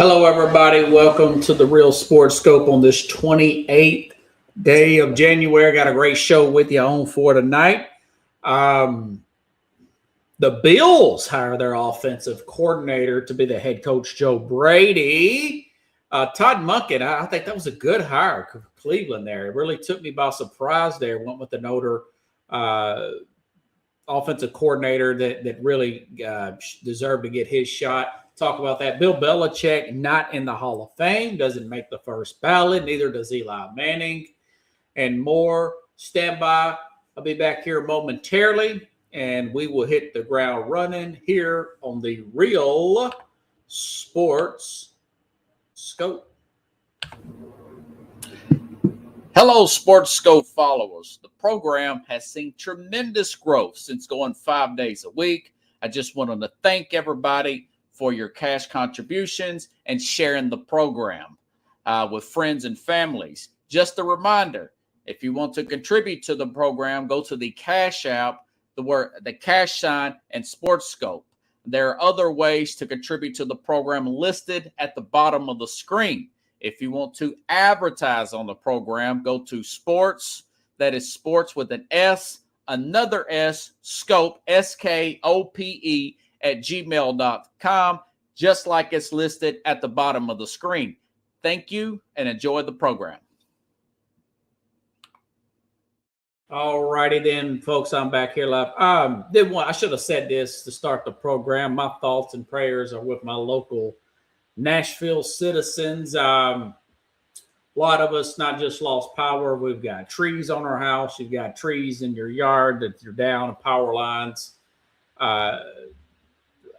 Hello, everybody. Welcome to the Real Sports Scope on this 28th day of January. Got a great show with you on for tonight. The Bills hire their offensive coordinator to be the head coach, Joe Brady. Todd Monken, I think that was a good hire for Cleveland there. It really took me by surprise there. Went with the Notre offensive coordinator that really deserved to get his shot. Talk about that. Bill Belichick, not in the Hall of Fame, doesn't make the first ballot. Neither does Eli Manning, and more. Stand by. I'll be back here momentarily, and we will hit the ground running here on the Real Sports Scope. Hello, Sports Scope followers. The program has seen tremendous growth since going 5 days a week. I just wanted to thank everybody for your cash contributions and sharing the program with friends and families. Just a reminder, if you want to contribute to the program, go to the Cash App, the cash sign, and Sports Scope. There are other ways to contribute to the program listed at the bottom of the screen. If you want to advertise on the program, go to Sports, that is Sports with an S, another S, Scope, SKOPE, at gmail.com, just like it's listed at the bottom of the screen. Thank you and enjoy the program. All righty then, folks, I'm back here live. I should have said this to start the program. My thoughts and prayers are with my local Nashville citizens. A lot of us not just lost power. We've got trees on our house. You've got trees in your yard that you're down, power lines.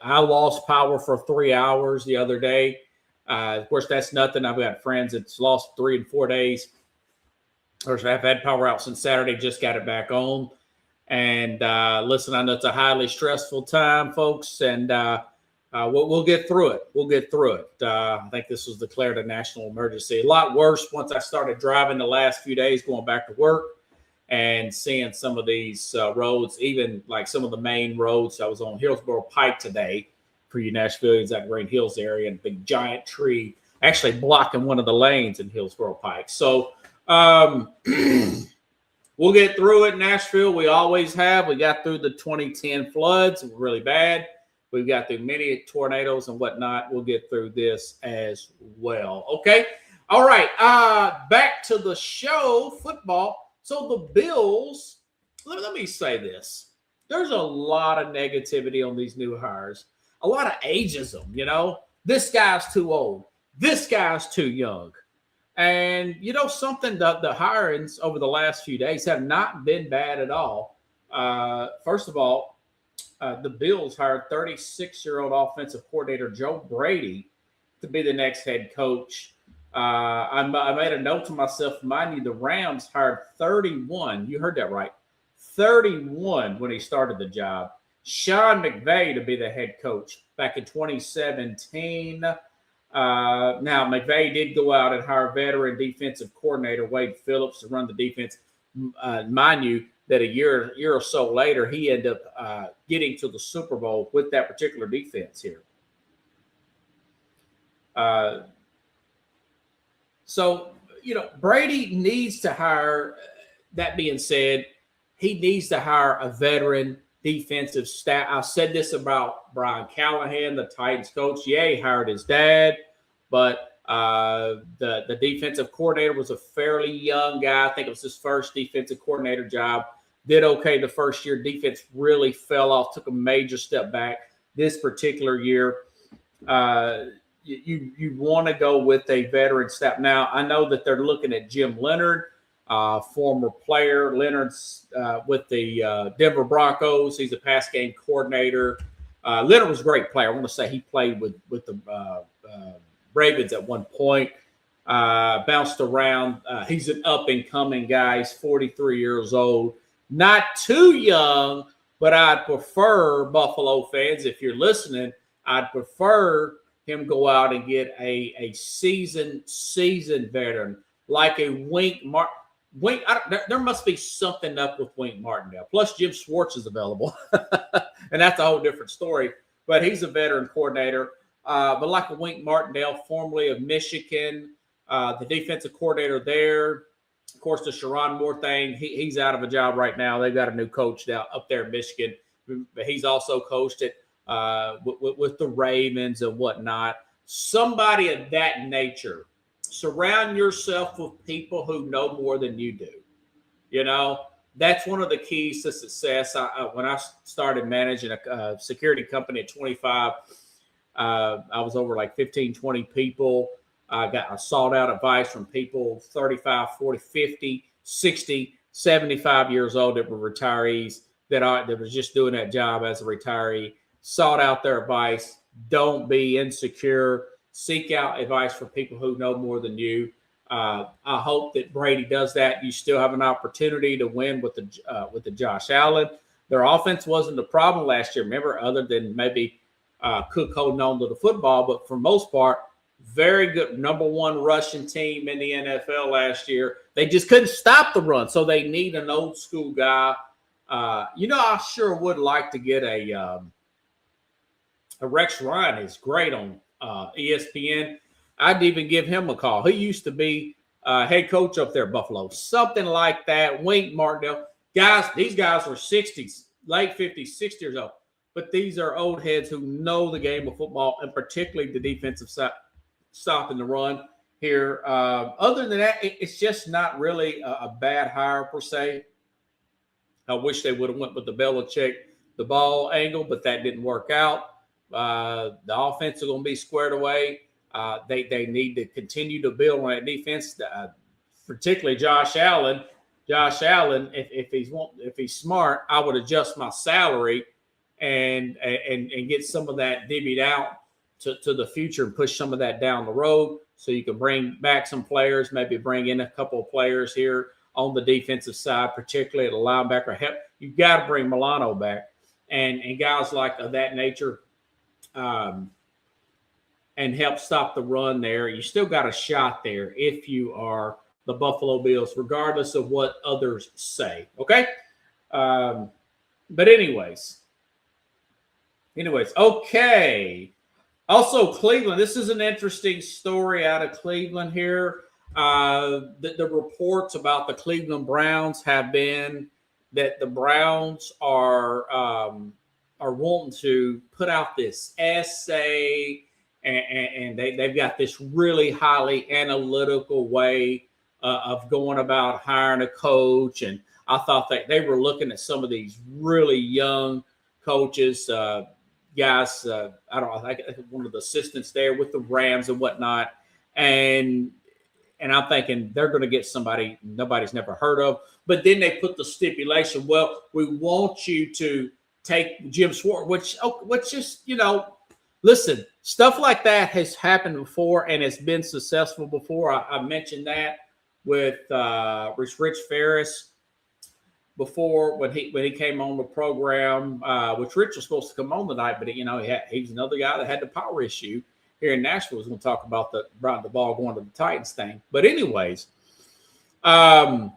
I lost power for 3 hours the other day. Of course, that's nothing. I've got friends that's lost 3 and 4 days. Of course, I've had power out since Saturday, just got it back on. And listen, I know it's a highly stressful time, folks, and we'll get through it. We'll get through it. I think this was declared a national emergency. A lot worse once I started driving the last few days, going back to work and seeing some of these roads, even like some of the main roads. I was on Hillsborough Pike today for you Nashvilleians, that Green Hills area, and a big giant tree actually blocking one of the lanes in Hillsborough Pike. So we'll get through it, Nashville. We always have. We got through the 2010 floods. It was really bad. We've got through many tornadoes and whatnot. We'll get through this as well. Okay. All right. Back to the show, football. So the Bills, let me say this. There's a lot of negativity on these new hires, a lot of ageism, This guy's too old. This guy's too young. And, something, the hirings over the last few days have not been bad at all. First of all, the Bills hired 36-year-old offensive coordinator Joe Brady to be the next head coach. I made a note to myself, mind you, the Rams hired 31. You heard that right. 31 when he started the job. Sean McVay to be the head coach back in 2017. Now, McVay did go out and hire veteran defensive coordinator Wade Phillips to run the defense. Mind you, that a year or so later, he ended up getting to the Super Bowl with that particular defense here. So, Brady needs to hire, that being said, he needs to hire a veteran defensive staff. I said this about Brian Callahan, the Titans coach. Yeah, he hired his dad, but the defensive coordinator was a fairly young guy. I think it was his first defensive coordinator job. Did okay the first year. Defense really fell off, took a major step back this particular year. You want to go with a veteran staff. Now, I know that they're looking at Jim Leonard, former player. Leonard's with the Denver Broncos. He's a pass game coordinator. Leonard was a great player. I want to say he played with the Ravens at one point, bounced around. He's an up-and-coming guy. He's 43 years old. Not too young, but I'd prefer, Buffalo fans, if you're listening, I'd prefer him go out and get a seasoned veteran like a Wink. There must be something up with Wink Martindale. Plus, Jim Schwartz is available, and that's a whole different story. But he's a veteran coordinator. But like a Wink Martindale, formerly of Michigan, the defensive coordinator there, of course, the Sherrone Moore thing, he's out of a job right now. They've got a new coach now up there in Michigan. But he's also coached it with the Ravens and whatnot. Somebody of that nature. Surround yourself with people who know more than you do. You know, that's one of the keys to success. When I started managing a security company at 25, I was over like 15, 20 people. I sought out advice from people 35, 40, 50, 60, 75 years old that were retirees that was just doing that job as a retiree. Sought out their advice. Don't be insecure. Seek out advice from people who know more than you. I hope that Brady does that. You still have an opportunity to win with the Josh Allen. Their offense wasn't the problem last year. Remember, other than maybe Cook holding on to the football, but for most part, very good number one rushing team in the NFL last year. They just couldn't stop the run, so they need an old school guy. I sure would like to get a Rex Ryan. Is great on ESPN. I'd even give him a call. He used to be head coach up there at Buffalo. Something like that. Wink Martindale. Guys, these guys are 60s, late 50s, 60 years old. But these are old heads who know the game of football, and particularly the defensive side, stopping the run here. Other than that, it's just not really a bad hire per se. I wish they would have went with the Belichick, the ball angle, but that didn't work out. The offense is going to be squared away. They need to continue to build on that defense, particularly Josh Allen. Josh Allen, if he's smart, I would adjust my salary and get some of that divvied out to the future and push some of that down the road so you can bring back some players, maybe bring in a couple of players here on the defensive side, particularly at the linebacker. You've got to bring Milano back and guys like of that nature and help stop the run there. You still got a shot there if you are the Buffalo Bills, regardless of what others say. Okay? But anyways, okay. Also, Cleveland. This is an interesting story out of Cleveland here. The reports about the Cleveland Browns have been that the Browns are wanting to put out this essay, and they've got this really highly analytical way of going about hiring a coach. And I thought that they were looking at some of these really young coaches, guys. I don't know, I think one of the assistants there with the Rams and whatnot. And I'm thinking they're going to get somebody nobody's never heard of. But then they put the stipulation, well, we want you to take Jim Schwartz, which is, listen, stuff like that has happened before and has been successful before. I mentioned that with Rich Ferris before when he came on the program, which Rich was supposed to come on tonight, but he's another guy that had the power issue here in Nashville. Was going to talk about the ball going to the Titans thing. But anyways, that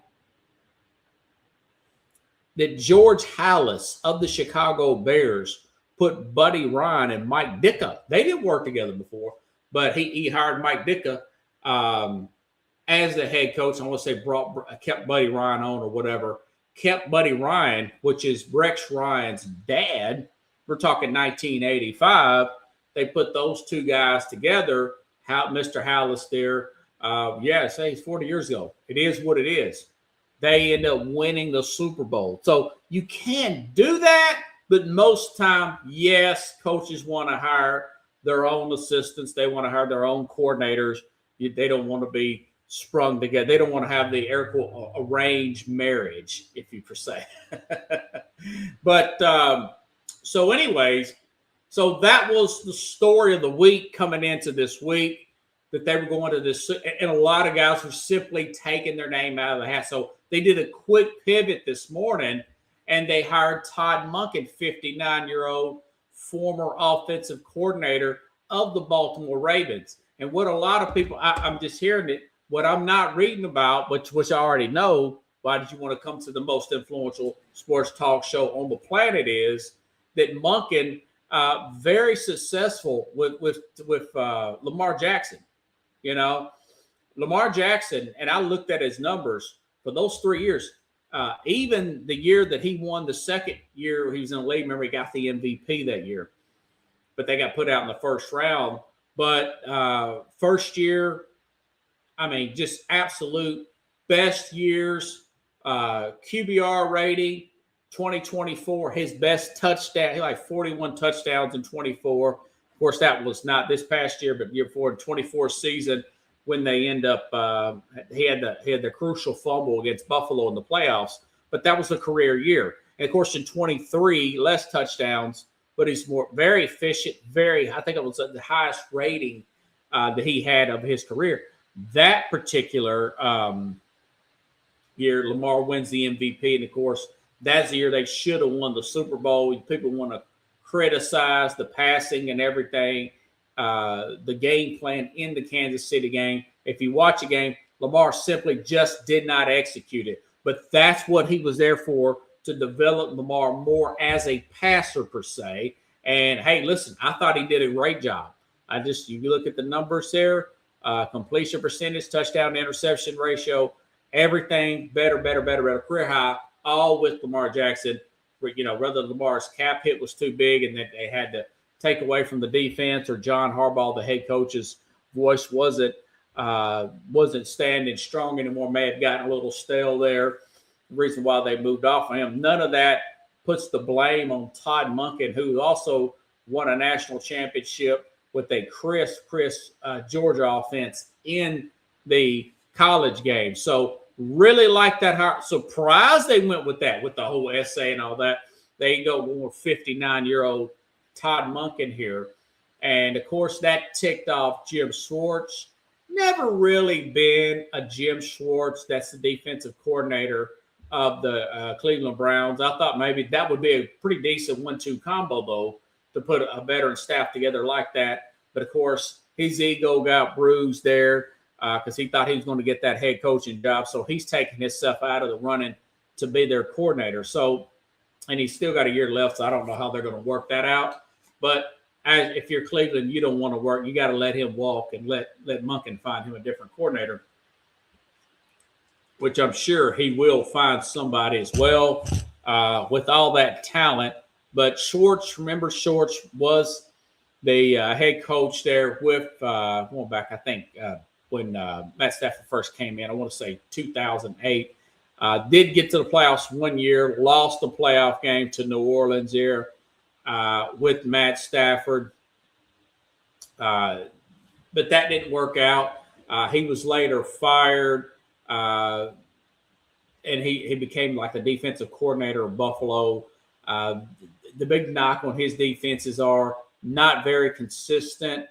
George Halas of the Chicago Bears put Buddy Ryan and Mike Ditka. They didn't work together before, but he hired Mike Ditka as the head coach. I want to say kept Buddy Ryan on or whatever. Kept Buddy Ryan, which is Rex Ryan's dad. We're talking 1985. They put those two guys together. Mr. Halas there. It's 40 years ago. It is what it is. They end up winning the Super Bowl. So you can do that, but most time, yes, coaches want to hire their own assistants. They want to hire their own coordinators. They don't want to be sprung together. They don't want to have the arranged marriage, if you per se. But so that was the story of the week coming into this week, that they were going to this, and a lot of guys were simply taking their name out of the hat. So they did a quick pivot this morning, and they hired Todd Monken, 59-year-old former offensive coordinator of the Baltimore Ravens. And what a lot of people, I'm just hearing it, what I'm not reading about, which I already know, why did you want to come to the most influential sports talk show on the planet, is that Monken very successful with Lamar Jackson. You know, Lamar Jackson, and I looked at his numbers for those 3 years. Even the year that he won, the second year he was in the league, remember he got the MVP that year, but they got put out in the first round. But first year, I mean, just absolute best years. QBR rating, 2024, his best touchdown. He had like 41 touchdowns in 24. Of course, that was not this past year, but year before, 24 season, when they end up, he had the crucial fumble against Buffalo in the playoffs. But that was a career year. And of course, in 23, less touchdowns, but he's very efficient. I think it was the highest rating that he had of his career. That particular year, Lamar wins the MVP, and of course, that's the year they should have won the Super Bowl. People want to criticize the passing and everything, the game plan in the Kansas City game. If you watch a game, Lamar simply just did not execute it. But that's what he was there for, to develop Lamar more as a passer per se. And hey, listen, I thought he did a great job. You look at the numbers there, completion percentage, touchdown to interception ratio, everything better, career high, all with Lamar Jackson. Whether Lamar's cap hit was too big and that they had to take away from the defense, or John Harbaugh, the head coach's voice wasn't standing strong anymore, may have gotten a little stale there. The reason why they moved off of him. None of that puts the blame on Todd Monken, who also won a national championship with a Chris Georgia offense in the college game. So really like that hire. Surprised they went with that, with the whole essay and all that. They go with 59-year-old Todd Monken here. And, of course, that ticked off Jim Schwartz. Never really been a Jim Schwartz. That's the defensive coordinator of the Cleveland Browns. I thought maybe that would be a pretty decent 1-2 combo, though, to put a veteran staff together like that. But, of course, his ego got bruised there because he thought he was going to get that head coaching job. So he's taking himself out of the running to be their coordinator. So, and he's still got a year left, so I don't know how they're going to work that out. But if you're Cleveland, you don't want to work. You got to let him walk and let Monken find him a different coordinator, which I'm sure he will find somebody as well with all that talent. But Schwartz was the head coach there with going back, I think, when Matt Stafford first came in. I want to say 2008. Did get to the playoffs one year, lost the playoff game to New Orleans here with Matt Stafford. But that didn't work out. He was later fired, and he became like the defensive coordinator of Buffalo. The big knock on his defenses are not very consistent.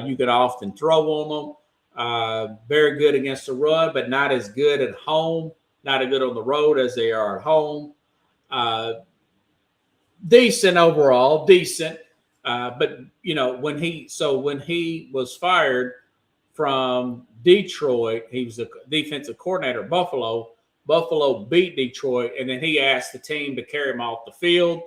You could often throw on them. Very good against the run, but not as good at home. Not as good on the road as they are at home. Decent overall, but when he was fired from Detroit, he was a defensive coordinator at Buffalo. Buffalo beat Detroit, and then he asked the team to carry him off the field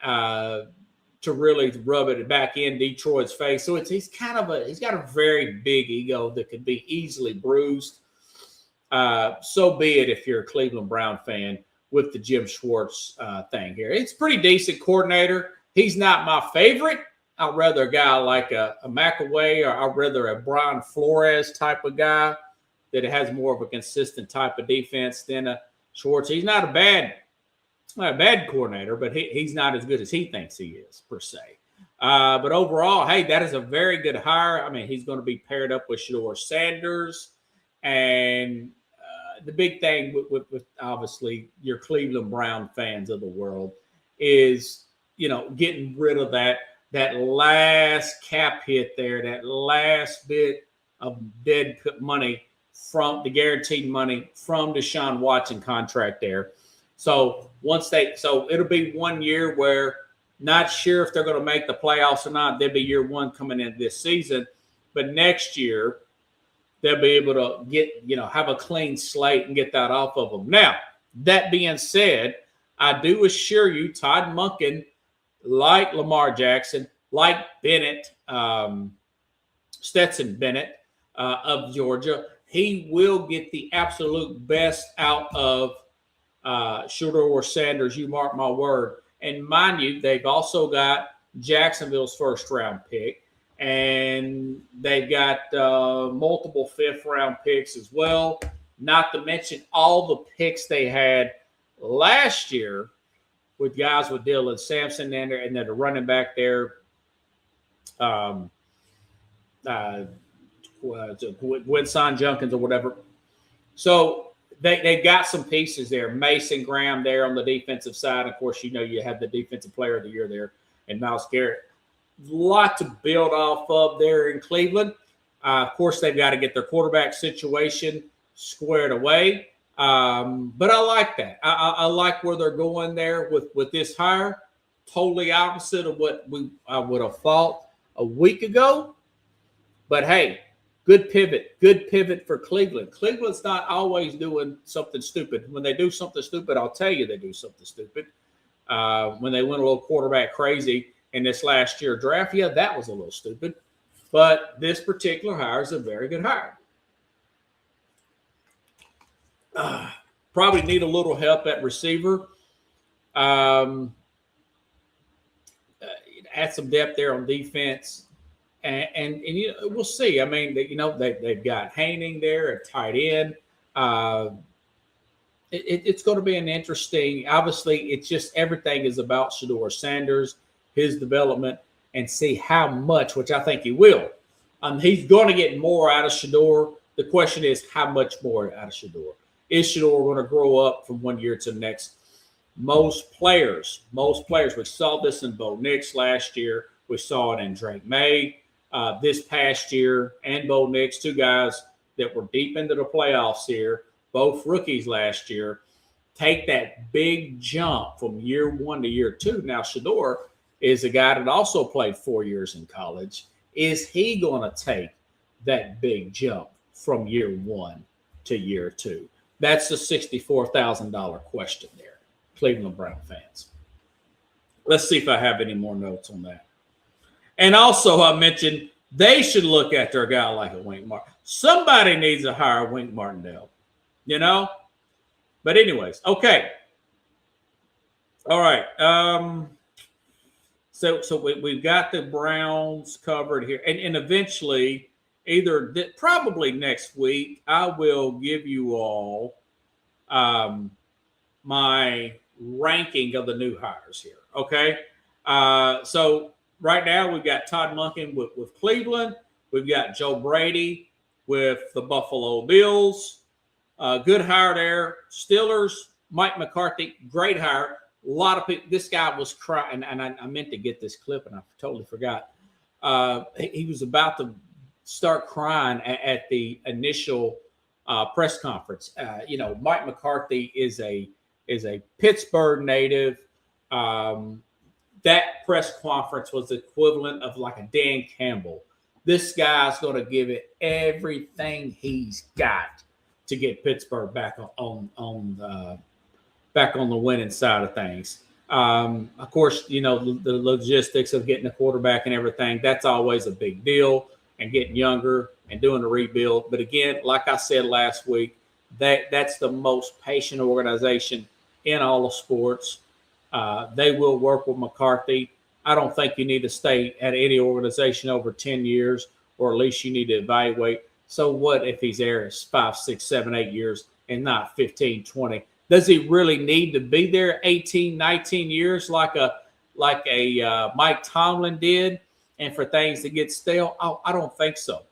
to really rub it back in Detroit's face. So he's got a very big ego that could be easily bruised. So be it if you're a Cleveland Brown fan with the Jim Schwartz thing here. It's a pretty decent coordinator. He's not my favorite. I'd rather a guy like a McAway, or I'd rather a Brian Flores type of guy that has more of a consistent type of defense than a Schwartz. He's not a bad coordinator, but he's not as good as he thinks he is, per se. But overall, hey, that is a very good hire. I mean, he's going to be paired up with Shedeur Sanders. And the big thing with obviously your Cleveland Brown fans of the world is, getting rid of that last cap hit there, that last bit of dead money from the guaranteed money from Deshaun Watson contract there. So it'll be 1 year where not sure if they're going to make the playoffs or not. They'll be year one coming in this season, but next year they'll be able to get, have a clean slate and get that off of them. Now, that being said, I do assure you, Todd Monken like Lamar Jackson, like Bennett, Stetson Bennett of Georgia, he will get the absolute best out of Shedeur Sanders. You mark my word. And mind you, they've also got Jacksonville's first round pick, and they've got multiple fifth round picks as well. Not to mention all the picks they had last year with guys with Dylan Sampson and then the running back there, Winston Junkins or whatever. So they've got some pieces there. Mason Graham there on the defensive side. Of course, you have the defensive player of the year there and Myles Garrett. A lot to build off of there in Cleveland. Of course, they've got to get their quarterback situation squared away. But I like that. I like where they're going there with this hire. Totally opposite of what I would have thought a week ago. But hey, good pivot for Cleveland. Cleveland's not always doing something stupid. When they do something stupid, I'll tell you they do something stupid. When they went a little quarterback crazy in this last year draft, yeah, that was a little stupid. But this particular hire is a very good hire. Probably need a little help at receiver. Add some depth there on defense. And we'll see. I mean, they've got Haining there at tight end. It's going to be an interesting. Obviously, it's just everything is about Shedeur Sanders, his development, and see how much, which I think he will. He's going to get more out of Shedeur. The question is, how much more out of Shedeur? Is Shedeur going to grow up from one year to the next? Most players, we saw this in Bo Nix last year. We saw it in Drake May this past year, and Bo Nix, two guys that were deep into the playoffs here, both rookies last year, take that big jump from year one to year two. Now, Shedeur is a guy that also played 4 years in college. Is he going to take that big jump from year one to year two? That's the $64,000 question there, Cleveland Brown fans. Let's see if I have any more notes on that. And also, I mentioned they should look after a guy like a Wink Martin. Somebody needs to hire Wink Martindale, But anyways, okay. All right. So we've got the Browns covered here. And eventually, probably next week, I will give you all my ranking of the new hires here. Okay. So right now we've got Todd Monken with Cleveland. We've got Joe Brady with the Buffalo Bills. Good hire there. Steelers, Mike McCarthy, great hire. A lot of people, this guy was crying, and I meant to get this clip, and I totally forgot. He was about to start crying at the initial press conference. Mike McCarthy is a Pittsburgh native. That press conference was the equivalent of like a Dan Campbell. This guy's going to give it everything he's got to get Pittsburgh back on the winning side of things. Of course, the logistics of getting a quarterback and everything, that's always a big deal, and getting younger and doing a rebuild. But again, like I said last week, that's the most patient organization in all of sports. They will work with McCarthy. I don't think you need to stay at any organization over 10 years, or at least you need to evaluate. So what if he's there 5, 6, 7, 8 years and not 15, 20? Does he really need to be there 18, 19 years like a Mike Tomlin did, and for things to get stale? I don't think so.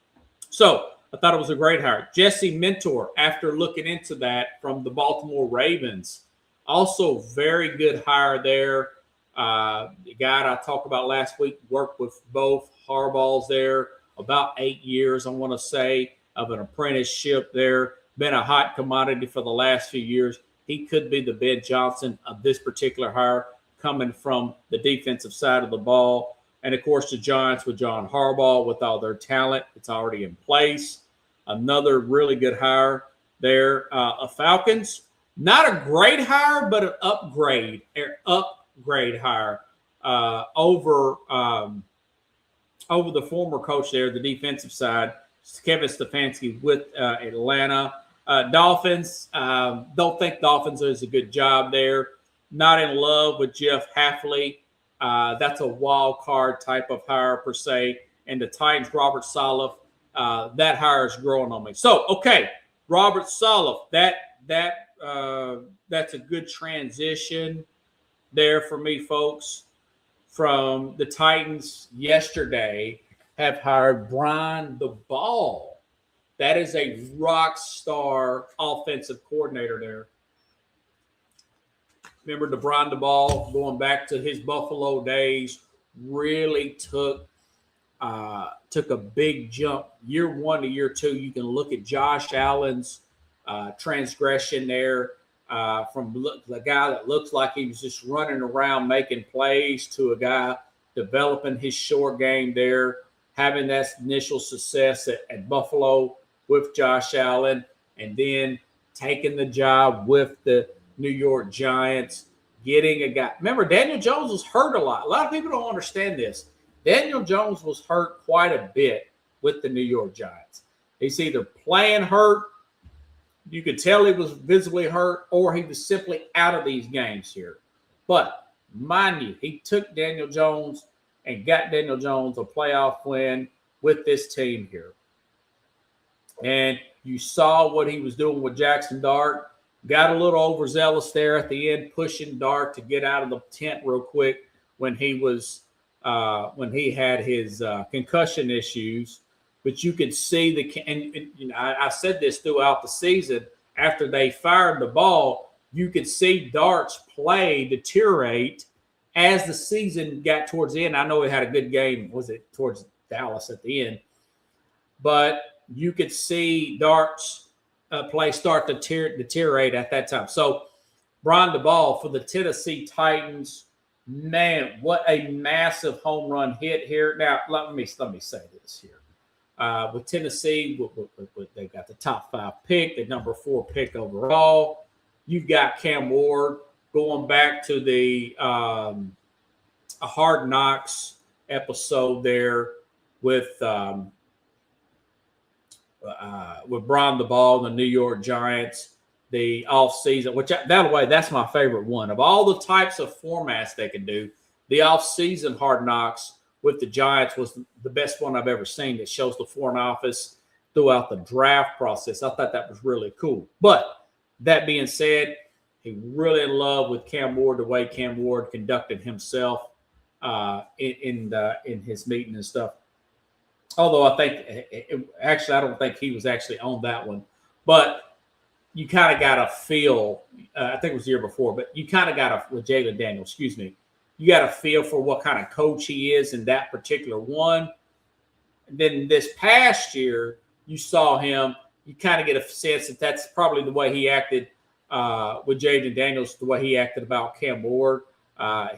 So I thought it was a great hire. Jesse Mentor, after looking into that, from the Baltimore Ravens, also very good hire there. The guy I talked about last week worked with both Harbaughs there, about 8 years, I want to say, of an apprenticeship there. Been a hot commodity for the last few years. He could be the Ben Johnson of this particular hire, coming from the defensive side of the ball. And, of course, the Giants with John Harbaugh, with all their talent, it's already in place. Another really good hire there. Falcons, not a great hire, but an upgrade hire over the former coach there, the defensive side, Kevin Stefanski with Atlanta. Dolphins, don't think Dolphins does a good job there. Not in love with Jeff Hafley. That's a wild card type of hire per se. And the Titans, Robert Saleh, that hire is growing on me. So, okay, Robert Saleh, that's a good transition there for me, folks. From the Titans yesterday have hired Brian Daboll. That is a rock star offensive coordinator there. Remember the Brian Daboll, going back to his Buffalo days, really took a big jump year 1 to year 2. You can look at Josh Allen's transgression there, from the guy that looks like he was just running around making plays to a guy developing his short game there, having that initial success at Buffalo with Josh Allen, and then taking the job with the New York Giants, getting a guy. Remember, Daniel Jones was hurt a lot. A lot of people don't understand this. Daniel Jones was hurt quite a bit with the New York Giants. He's either playing hurt, you could tell he was visibly hurt, or he was simply out of these games here. But mind you, he took Daniel Jones and got Daniel Jones a playoff win with this team here. And you saw what he was doing with Jackson Dart. Got a little overzealous there at the end, pushing Dart to get out of the tent real quick when he had his concussion issues. But you could see and I said this throughout the season. After they fired the ball, you could see Dart's play deteriorate as the season got towards the end. I know he had a good game. Was it towards Dallas at the end? But you could see Dart's play start to deteriorate at that time. So Brian Daboll for the Tennessee Titans, man, what a massive home run hit here. Now, let me say this here. With Tennessee, they've got the top 5 pick, the number 4 pick overall. You've got Cam Ward going back to the a Hard Knocks episode there with Brian Daboll, the New York Giants, the offseason, which, by the way, that's my favorite one. Of all the types of formats they can do, the offseason Hard Knocks with the Giants was the best one I've ever seen. That shows the front office throughout the draft process. I thought that was really cool. But that being said, he really in love with Cam Ward, the way Cam Ward conducted himself in his meeting and stuff. Although I think, I don't think he was actually on that one. But you kind of got a feel, I think it was the year before, but you kind of got with Jalen Daniels, you got a feel for what kind of coach he is in that particular one. And then this past year, you saw him, you kind of get a sense that that's probably the way he acted with Jalen Daniels, the way he acted about Cam Ward.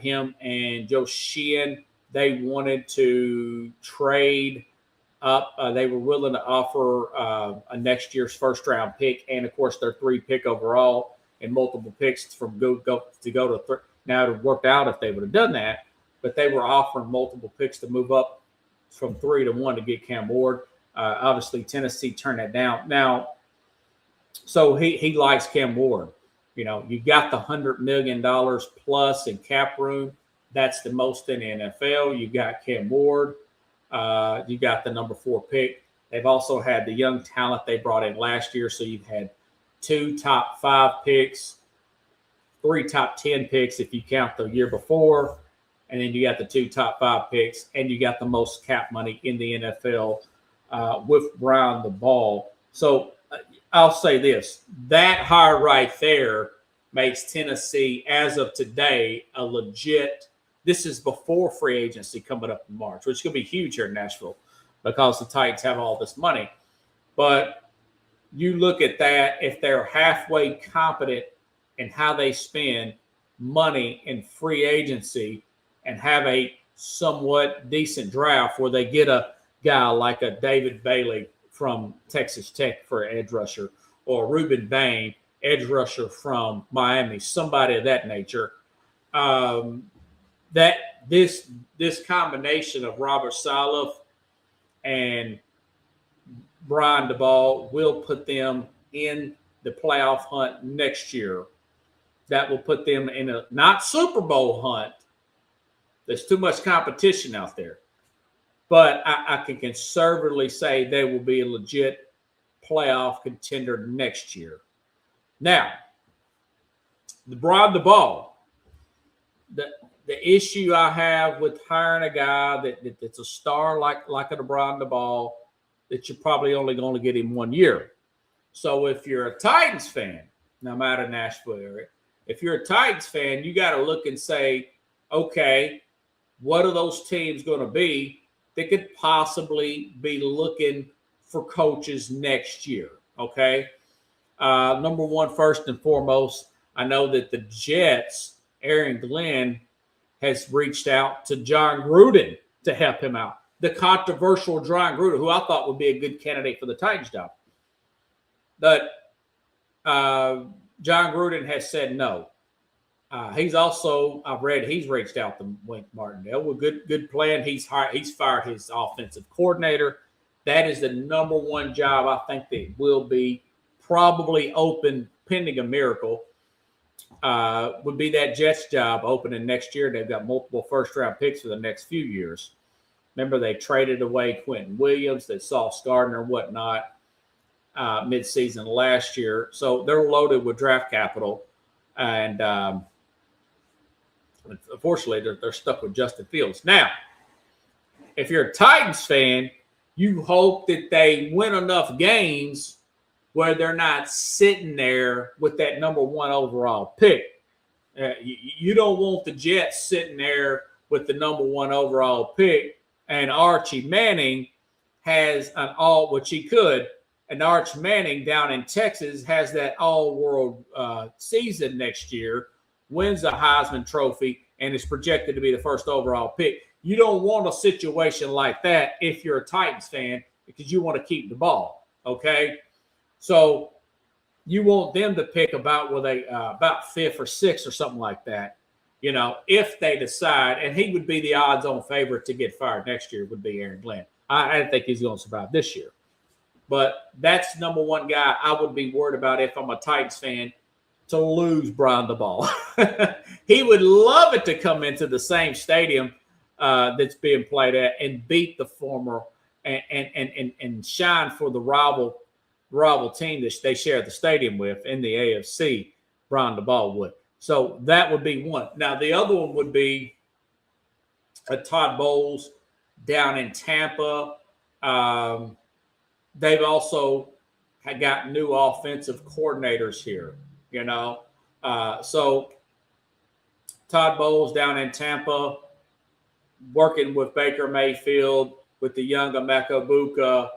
Him and Joe Sheehan, they wanted to trade up. They were willing to offer a next year's first-round pick and, of course, their 3 pick overall and multiple picks from go to 3. Now, it would have worked out if they would have done that, but they were offering multiple picks to move up from 3 to 1 to get Cam Ward. Obviously, Tennessee turned that down. Now, so he likes Cam Ward. You got the $100 million plus in cap room. That's the most in the NFL. You got Cam Ward. You got the number 4 pick. They've also had the young talent they brought in last year. So you've had 2 top 5 picks, 3 top 10 picks if you count the year before, and then you got the 2 top 5 picks, and you got the most cap money in the NFL with Brian Daboll. So I'll say this: that hire right there makes Tennessee, as of today, a legit. This is before free agency coming up in March, which is going to be huge here in Nashville because the Titans have all this money. But you look at that, if they're halfway competent in how they spend money in free agency and have a somewhat decent draft where they get a guy like a David Bailey from Texas Tech for an edge rusher, or Reuben Bain, edge rusher from Miami, somebody of that nature, that this combination of Robert Saleh and Brian Daboll will put them in the playoff hunt next year. That will put them in a not Super Bowl hunt. There's too much competition out there. But I can conservatively say they will be a legit playoff contender next year. Now, the Brian Daboll, the issue I have with hiring a guy that's a star like a Brian Daboll, that you're probably only going to get him 1 year. So if you're a Titans fan, now I'm out of Nashville area, if you're a Titans fan, you got to look and say, okay, what are those teams going to be that could possibly be looking for coaches next year? Okay. Number one, first and foremost, I know that the Jets, Aaron Glenn, has reached out to John Gruden to help him out. The controversial John Gruden, who I thought would be a good candidate for the Titans job. But John Gruden has said no. He's also, I've read, he's reached out to Wink Martindale with good plan. He's fired his offensive coordinator. That is the number one job I think that will be probably open, pending a miracle, would be that Jets job opening next year. They've got multiple first-round picks for the next few years. Remember, they traded away Quentin Williams, they Sauce Gardner and whatnot midseason last year. So they're loaded with draft capital. And unfortunately, they're stuck with Justin Fields. Now, if you're a Titans fan, you hope that they win enough games where they're not sitting there with that number one overall pick. You don't want the Jets sitting there with the number one overall pick, and Archie Manning has which he could, and Archie Manning down in Texas has that all-world season next year, wins the Heisman Trophy, and is projected to be the first overall pick. You don't want a situation like that if you're a Titans fan, because you want to keep the ball, okay? So you want them to pick about about fifth or sixth or something like that, if they decide. And he would be the odds-on favorite to get fired next year would be Aaron Glenn. I don't think he's going to survive this year. But that's number one guy I would be worried about if I'm a Titans fan, to lose Brian Daboll. He would love it to come into the same stadium that's being played at and beat the former and shine for the rival team that they share the stadium with in the AFC. Brian Daboll would. So that would be one. Now, the other one would be Todd Bowles down in Tampa. They've also got new offensive coordinators here, So Todd Bowles down in Tampa, working with Baker Mayfield, with the young Emeka Egbuka,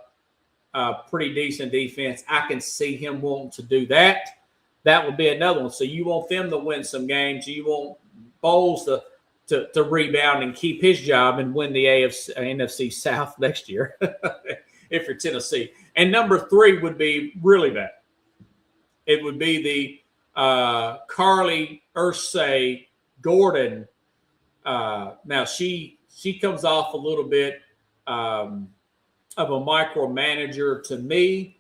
pretty decent defense. I can see him wanting to do that. That would be another one. So you want them to win some games. You want Bowles to rebound and keep his job and win the NFC South next year if you're Tennessee. And number three would be really bad. It would be the Carly Ursay Gordon. Now she comes off a little bit of a micromanager to me.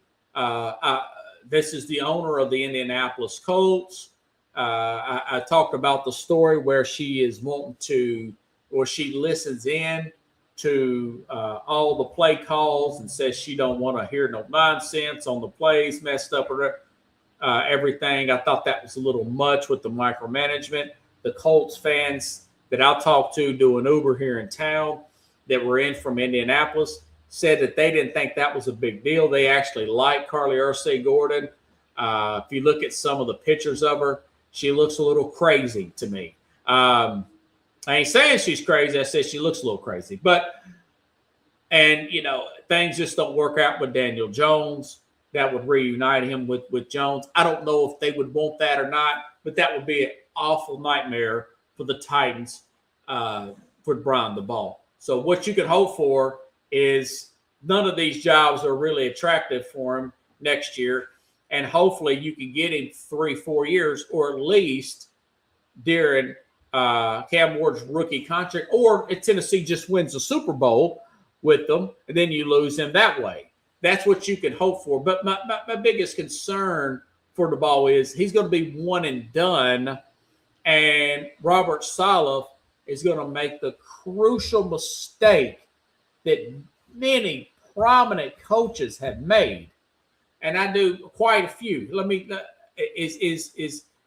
This is the owner of the Indianapolis Colts. I talked about the story where she is wanting to, or she listens in to all the play calls and says she don't want to hear no nonsense on the plays, messed up everything. I thought that was a little much with the micromanagement. The Colts fans that I talked to doing Uber here in town that were in from Indianapolis said that they didn't think that was a big deal. They actually like Carly Ursay Gordon. If you look at some of the pictures of her, she looks a little crazy to me. I ain't saying she's crazy. I said she looks a little crazy. And things just don't work out with Daniel Jones. That would reunite him with Jones. I don't know if they would want that or not, but that would be an awful nightmare for the Titans for Brian Daboll. So what you could hope for is none of these jobs are really attractive for him next year. And hopefully you can get him 3-4 years, or at least during Cam Ward's rookie contract, or if Tennessee just wins the Super Bowl with them, and then you lose him that way. That's what you can hope for. But my biggest concern for the ball is he's going to be one and done, and Robert Saleh is going to make the crucial mistake that many prominent coaches have made, and I do quite a few. Let me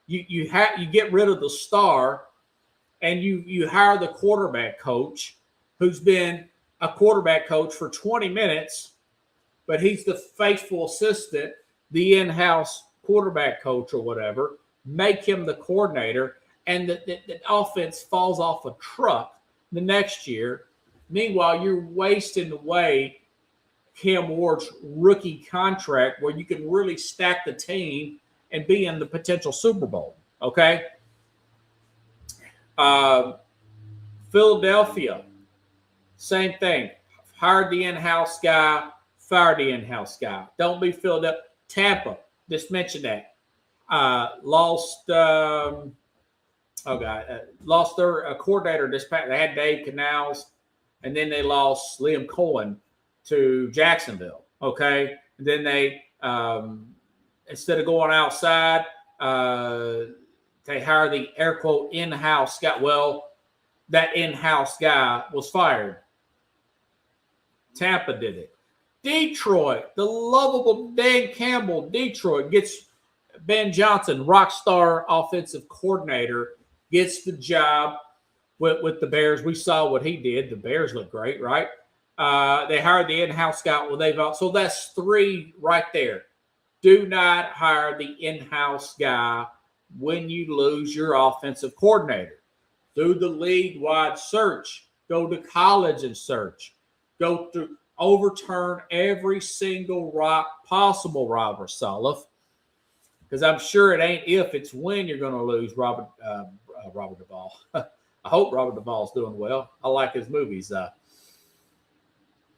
you get rid of the star, and you hire the quarterback coach who's been a quarterback coach for 20 minutes, but he's the faithful assistant, the in-house quarterback coach or whatever. Make him the coordinator, and the offense falls off a truck the next year. Meanwhile, you're wasting away Cam Ward's rookie contract where you can really stack the team and be in the potential Super Bowl. Okay? Philadelphia, same thing. Hired the in-house guy, fired the in-house guy. Don't be Philadelphia. Tampa, just mention that. Lost their coordinator this past. They had Dave Canals, and then they lost Liam Cohen to Jacksonville. Okay, and then they instead of going outside, they hired the air quote in-house guy. Well, that in-house guy was fired. Tampa did it. Detroit, the lovable Dan Campbell, Detroit gets Ben Johnson, rock star offensive coordinator, gets the job with the Bears. We saw what he did. The Bears look great, right? They hired the in-house guy. Well, so that's 3 right there. Do not hire the in-house guy when you lose your offensive coordinator. Do the league-wide search. Go to college and search. Go through, overturn every single rock possible, Robert Saleh, because I'm sure it ain't if, it's when you're going to lose Robert Duvall. I hope Robert Duvall's doing well. I like his movies.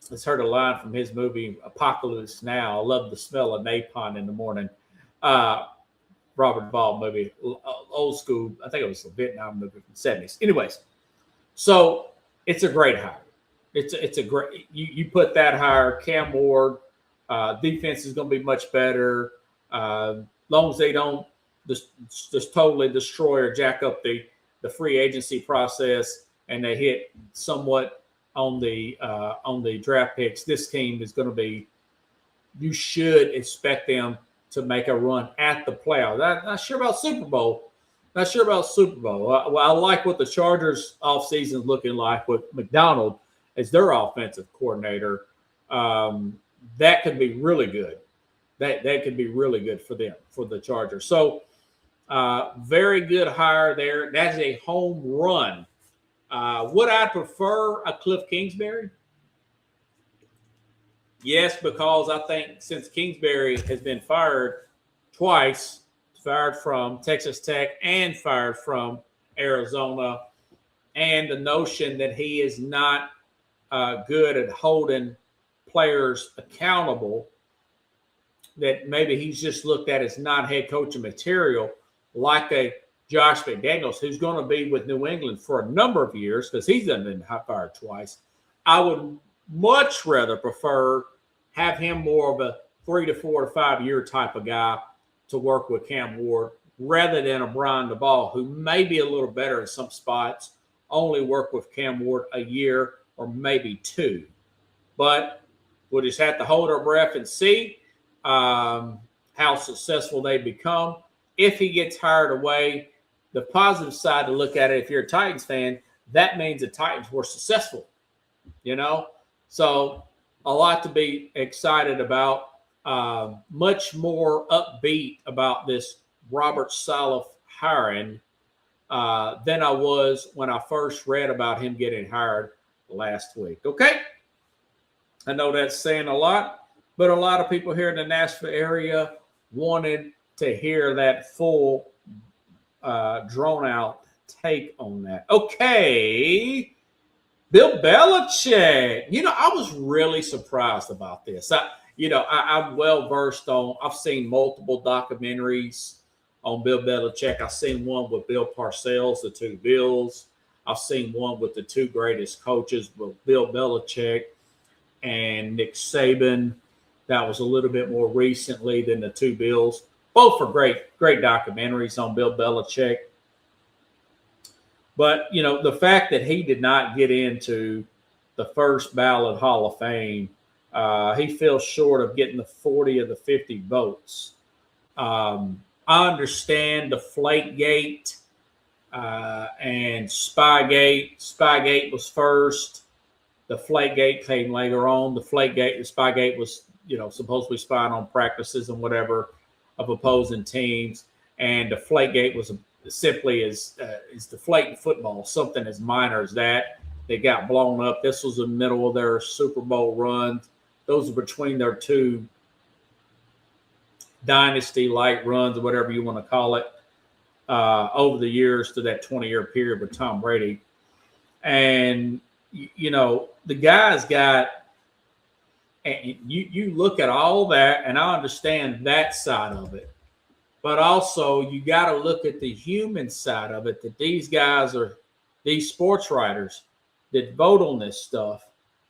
Let's heard a line from his movie Apocalypse Now. I love the smell of napalm in the morning. Robert Duvall movie, old school. I think it was a Vietnam movie from the 70s. Anyways, so it's a great hire. It's a great. You put that hire, Cam Ward. Defense is going to be much better. Long as they don't just totally destroy or jack up the free agency process, and they hit somewhat on the draft picks. This team is going to be. You should expect them to make a run at the playoffs. Not sure about Super Bowl. I like what the Chargers offseason is looking like with McDonald as their offensive coordinator. That could be really good. That could be really good for them, for the Chargers. So very good hire there. That's a home run. Would I prefer a Cliff Kingsbury? Yes, because I think since Kingsbury has been fired twice, fired from Texas Tech and fired from Arizona, and the notion that he is not good at holding players accountable, that maybe he's just looked at as not head coaching material, like a Josh McDaniels, who's going to be with New England for a number of years because he's been fired twice. I would much rather prefer have him more of a 3 to 4 to 5 year type of guy to work with Cam Ward rather than a Brian Daboll, who may be a little better in some spots, only work with Cam Ward a year or maybe 2. But we'll just have to hold our breath and see how successful they become. If he gets hired away, the positive side to look at it, if you're a Titans fan, that means the Titans were successful, So a lot to be excited about. Much more upbeat about this Robert Saleh hiring than I was when I first read about him getting hired last week. Okay? I know that's saying a lot, but a lot of people here in the Nashville area wanted to hear that full drawn-out take on that. Okay. Bill Belichick. I was really surprised about this. I'm well-versed on – I've seen multiple documentaries on Bill Belichick. I've seen one with Bill Parcells, the two Bills. I've seen one with the two greatest coaches, with Bill Belichick and Nick Saban. That was a little bit more recently than the two Bills. Both are great documentaries on Bill Belichick. But, the fact that he did not get into the first ballot Hall of Fame, he fell short of getting the 40 of the 50 votes. I understand Deflategate and Spygate. Spygate was first. Deflategate came later on. Spygate was, supposedly spying on practices and whatever of opposing teams. And Deflategate was simply is deflating football, something as minor as that. They got blown up. This was in the middle of their Super Bowl run. Those are between their two dynasty-like runs, or whatever you want to call it, over the years to that 20-year period with Tom Brady. And, the guys got – and you look at all that, and I understand that side of it. But also, you got to look at the human side of it, that these guys are – these sports writers that vote on this stuff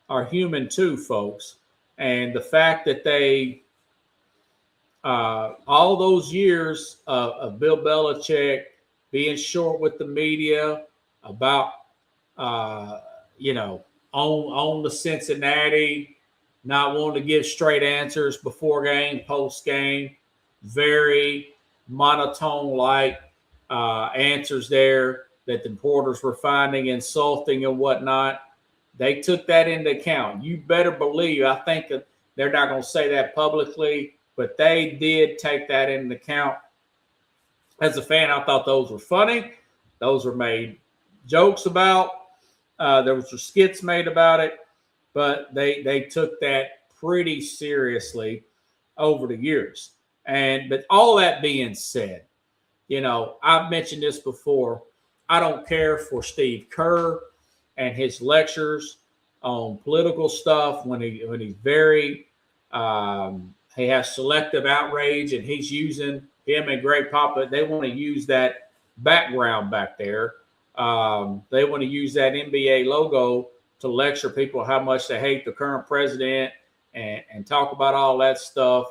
are human too, folks. And the fact that they all those years of Bill Belichick being short with the media about, on the Cincinnati, not wanting to give straight answers before game, post game, very monotone-like answers there that the reporters were finding insulting and whatnot. They took that into account. You better believe, I think that they're not going to say that publicly, but they did take that into account. As a fan, I thought those were funny. Those were made jokes about. There was skits made about it, but they took that pretty seriously over the years. But all that being said, I've mentioned this before. I don't care for Steve Kerr and his lectures on political stuff when he's very he has selective outrage, and he's using him and Greg Popovich. They want to use that background back there. They want to use that NBA logo to lecture people how much they hate the current president and talk about all that stuff.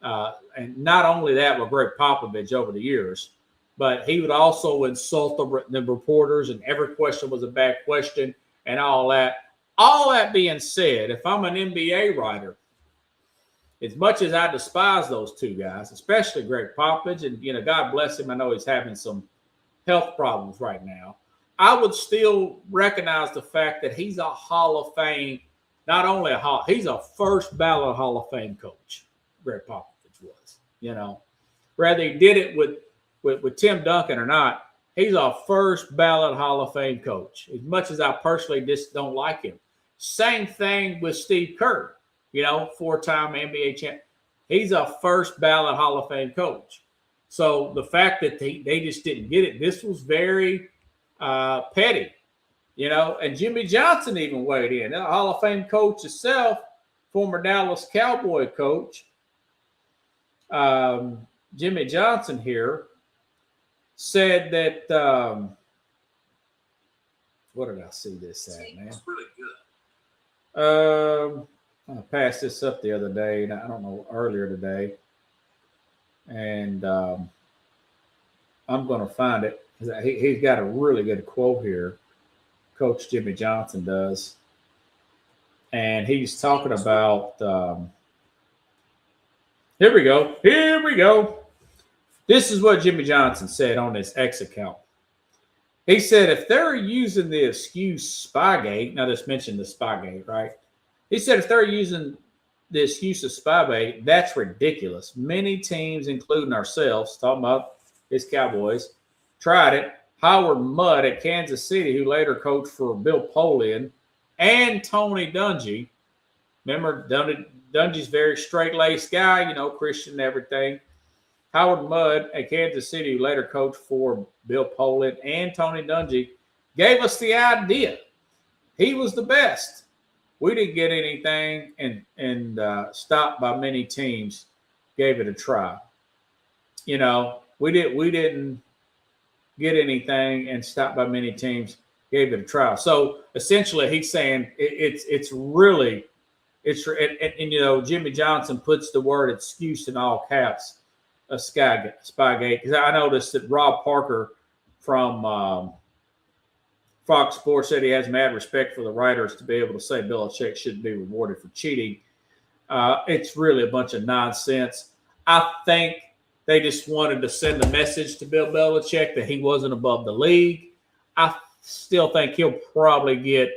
And not only that with Greg Popovich over the years, but he would also insult the reporters, and every question was a bad question and all that. All that being said, if I'm an NBA writer, as much as I despise those two guys, especially Greg Popovich, and, God bless him, I know he's having some health problems right now, I would still recognize the fact that he's a Hall of Fame, not only he's a first ballot Hall of Fame coach, Greg Popovich was, Whether he did it with Tim Duncan or not, he's a first ballot Hall of Fame coach, as much as I personally just don't like him. Same thing with Steve Kerr, four-time NBA champ. He's a first ballot Hall of Fame coach. So the fact that they just didn't get it, this was very petty, and Jimmy Johnson even weighed in. The Hall of Fame coach itself, former Dallas Cowboy coach, Jimmy Johnson here, said that, what did I see this at, man? It's really good. I passed this up the other day, and I don't know, earlier today. And I'm going to find it. He's got a really good quote here, Coach Jimmy Johnson does. And he's talking about, here we go. This is what Jimmy Johnson said on his X account. He said, if they're using the excuse Spygate, now just mentioned the Spygate, right? He said, if they're using the excuse of Spygate, that's ridiculous. Many teams, including ourselves, talking about his Cowboys, tried it. Howard Mudd at Kansas City, who later coached for Bill Polian, and Tony Dungy. Remember, Dungy's very straight-laced guy, Christian and everything. Howard Mudd at Kansas City, who later coached for Bill Polian and Tony Dungy, gave us the idea. He was the best. We didn't get anything, and stopped by many teams gave it a try. We didn't get anything and stopped by many teams, gave it a try. So essentially, he's saying it's really and Jimmy Johnson puts the word excuse in all caps, Spygate, because I noticed that Rob Parker from Fox Sports said he has mad respect for the writers to be able to say Belichick shouldn't be rewarded for cheating. It's really a bunch of nonsense. I think they just wanted to send a message to Bill Belichick that he wasn't above the league. I still think he'll probably get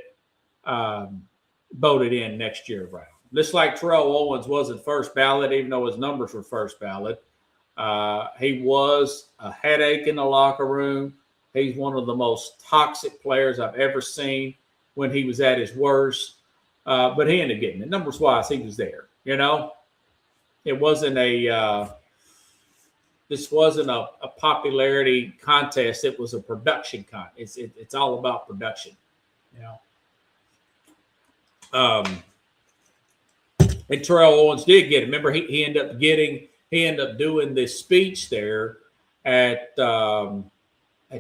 voted in next year around. Just like Terrell Owens wasn't first ballot, even though his numbers were first ballot. He was a headache in the locker room. He's one of the most toxic players I've ever seen when he was at his worst. But he ended up getting it. Numbers-wise, he was there. It wasn't this wasn't a popularity contest. It was a production contest. It's all about production. And Terrell Owens did get it. Remember, he ended up doing this speech there at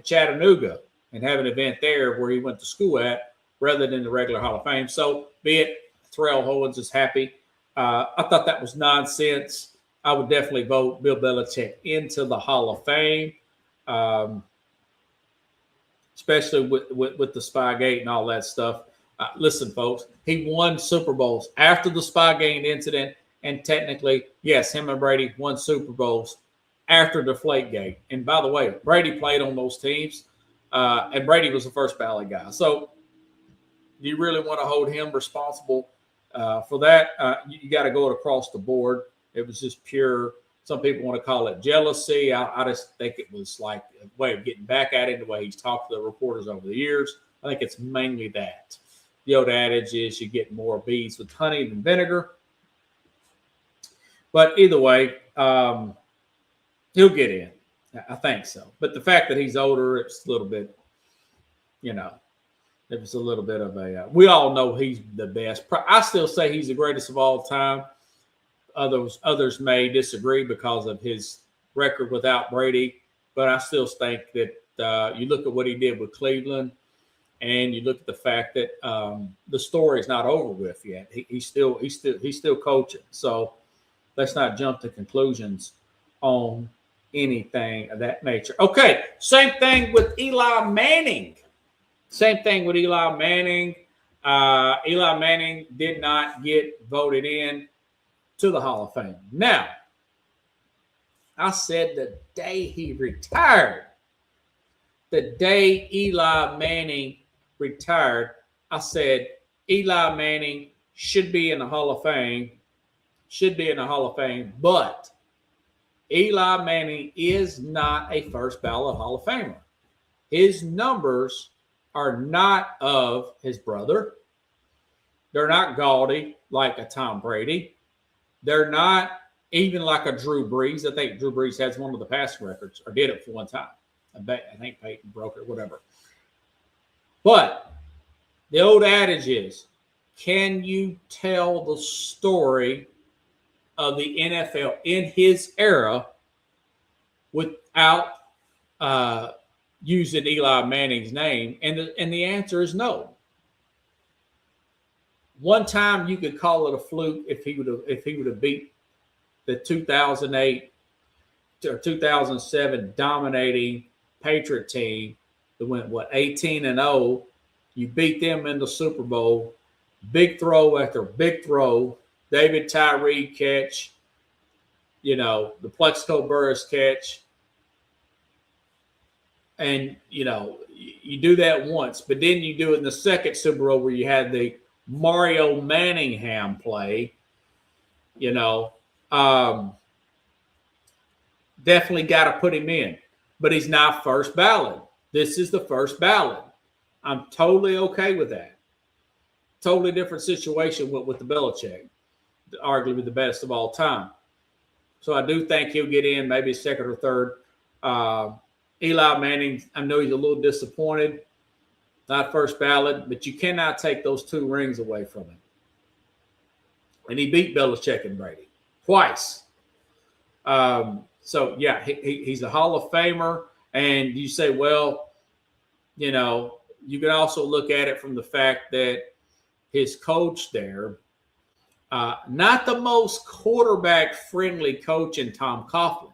Chattanooga and have an event there where he went to school at rather than the regular Hall of Fame. So be it, Terrell Owens is happy. I thought that was nonsense. I would definitely vote Bill Belichick into the Hall of Fame, especially with the Spygate and all that stuff. Listen, folks, he won Super Bowls after the Spygate incident, and technically, yes, him and Brady won Super Bowls after Deflategate. And by the way, Brady played on those teams, and Brady was the first ballot guy. So do you really want to hold him responsible for that? You got to go across the board. It was just pure, some people want to call it jealousy. I just think it was like a way of getting back at him, the way he's talked to the reporters over the years. I think it's mainly that. The old adage is you get more bees with honey than vinegar. But either way, he'll get in. I think so. But the fact that he's older, it's a little bit, it was a little bit of a, we all know he's the best. I still say he's the greatest of all time. Others may disagree because of his record without Brady, but I still think that you look at what he did with Cleveland, and you look at the fact that the story is not over with yet. He's still coaching. So let's not jump to conclusions on anything of that nature. Okay, same thing with Eli Manning. Eli Manning did not get voted in to the Hall of Fame. Now, I said the day he retired, the day Eli Manning retired, I said Eli Manning should be in the Hall of Fame, but Eli Manning is not a first ballot Hall of Famer. His numbers are not of his brother. They're not gaudy like a Tom Brady. They're not even like a Drew Brees. I think Drew Brees has one of the passing records, or did it for one time. I think Peyton broke it, whatever. But the old adage is, can you tell the story of the NFL in his era without using Eli Manning's name? And the answer is no. One time you could call it a fluke if he would have beat the 2008 or 2007 dominating Patriot team that went 18-0. You beat them in the Super Bowl. Big throw after big throw. David Tyree catch. The Plexico Burress catch. And you do that once, but then you do it in the second Super Bowl where you had the Mario Manningham play, definitely got to put him in, but he's not first ballot. This is the first ballot. I'm totally okay with that. Totally different situation with the Belichick, arguably the best of all time. So I do think he'll get in, maybe second or third. Eli Manning, I know he's a little disappointed. Not first ballot, but you cannot take those 2 rings away from him. And he beat Belichick and Brady twice. So, yeah, he's a Hall of Famer. And you say, well, you know, you can also look at it from the fact that his coach there, not the most quarterback-friendly coach in Tom Coughlin.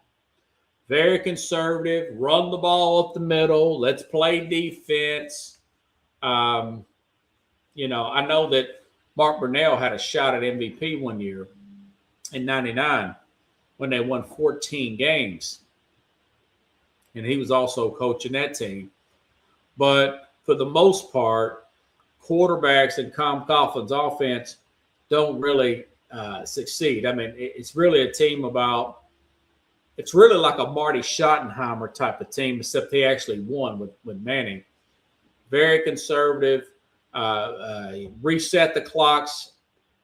Very conservative, run the ball up the middle, let's play defense. You know, I know that Mark Brunell had a shot at MVP one year in '99 when they won 14 games. And he was also coaching that team. But for the most part, quarterbacks in Tom Coughlin's offense don't really succeed. I mean, it's really a team about, it's really like a Marty Schottenheimer type of team, except he actually won with Manning. Very conservative, reset the clocks,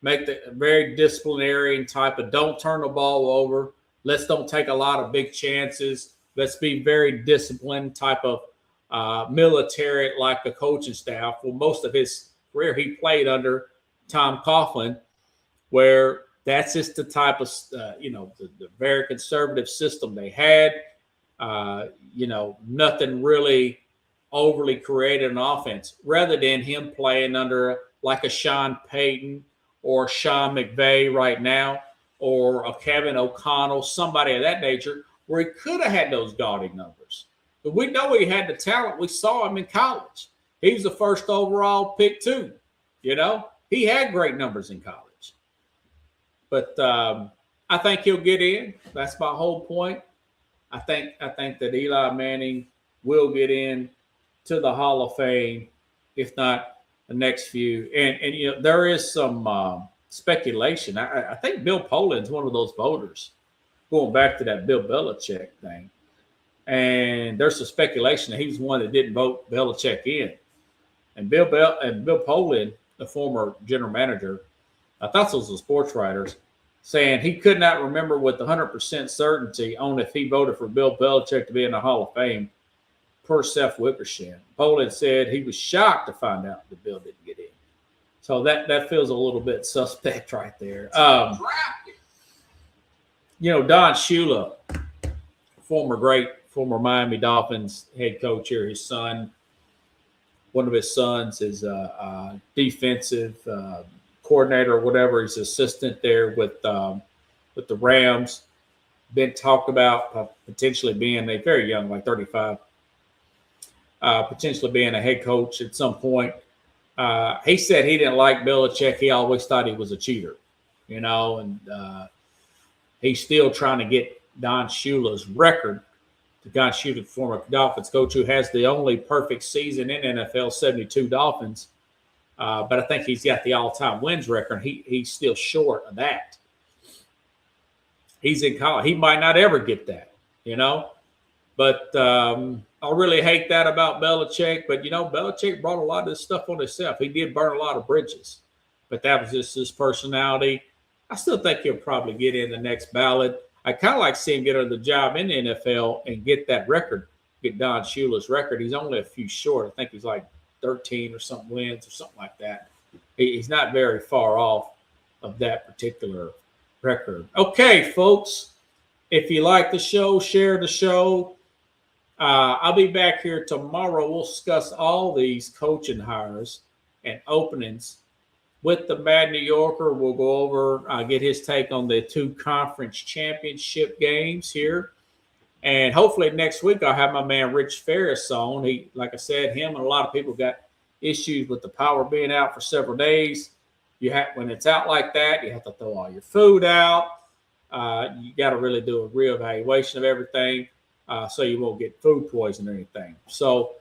make the very disciplinarian type of don't turn the ball over. Let's don't take a lot of big chances. Let's be very disciplined type of military like the coaching staff. Well, most of his career he played under Tom Coughlin, where that's just the type of the very conservative system they had. Nothing really overly creative in offense, rather than him playing under like a Sean Payton or Sean McVay right now, or a Kevin O'Connell, somebody of that nature, where he could have had those gaudy numbers. But we know he had the talent. We saw him in college. He was the first overall pick too. You know, he had great numbers in college. But I think he'll get in. That's my whole point. I think that Eli Manning will get in to the Hall of Fame, if not the next few. And you know, there is some speculation. I think Bill Poland's one of those voters, going back to that Bill Belichick thing. And there's some speculation that he's one that didn't vote Belichick in. And Bill Poland, the former general manager, I thought those were sports writers, saying he could not remember with 100% certainty on if he voted for Bill Belichick to be in the Hall of Fame, per Seth Wickersham. Poland said he was shocked to find out that Bill didn't get in. So that feels a little bit suspect right there. Don Shula, former Miami Dolphins head coach here, his son, one of his sons is a defensive coordinator or whatever. He's assistant there with the Rams. Been talked about potentially being a very young, like 35, potentially being a head coach at some point. He said he didn't like Belichick. He always thought he was a cheater, and he's still trying to get Don Shula's record. Don Shula, former Dolphins coach, who has the only perfect season in NFL, 72 Dolphins. But I think he's got the all-time wins record. He's still short of that. He's in college. He might not ever get that, But I really hate that about Belichick. But, Belichick brought a lot of this stuff on himself. He did burn a lot of bridges. But that was just his personality. I still think he'll probably get in the next ballot. I kind of like to see him get the job in the NFL and get that record, get Don Shula's record. He's only a few short. I think he's like 13 or something wins or something like that. He's not very far off of that particular record. Okay, folks, if you like the show, share the show. I'll be back here tomorrow. We'll discuss all these coaching hires and openings with the Mad New Yorker. We'll go over, get his take on the 2 conference championship games here. And hopefully next week I'll have my man Rich Ferris on. He, like I said, him and a lot of people got issues with the power being out for several days. When it's out like that, you have to throw all your food out. You got to really do a reevaluation of everything so you won't get food poisoning or anything. So,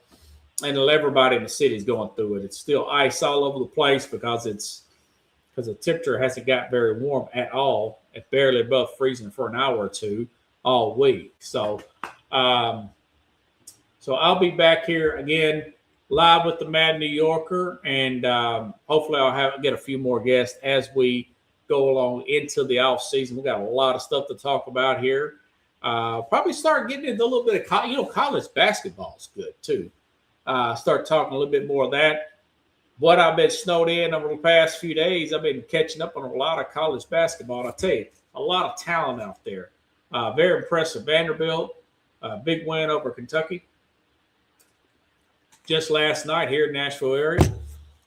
and everybody in the city is going through it. It's still ice all over the place because the temperature hasn't got very warm at all. It's barely above freezing for an hour or two all week. So I'll be back here again live with the Mad New Yorker, and hopefully I'll get a few more guests as we go along into the off season. We got a lot of stuff to talk about here. Probably start getting into a little bit of college basketball is good too. Start talking a little bit more of that. What I've been snowed in over the past few days, I've been catching up on a lot of college basketball. And I tell you, a lot of talent out there. Very impressed with Vanderbilt. Big win over Kentucky just last night here in Nashville area.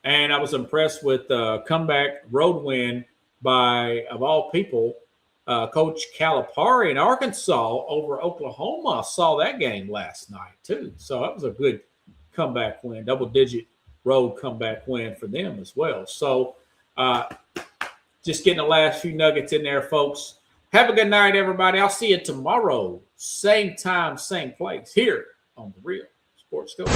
And I was impressed with the comeback road win by, of all people, Coach Calipari in Arkansas over Oklahoma. I saw that game last night, too. So that was a good comeback win, double-digit road comeback win for them as well. So just getting the last few nuggets in there, folks. Have a good night, everybody. I'll see you tomorrow. Same time, same place, here on The Real Sports Coach.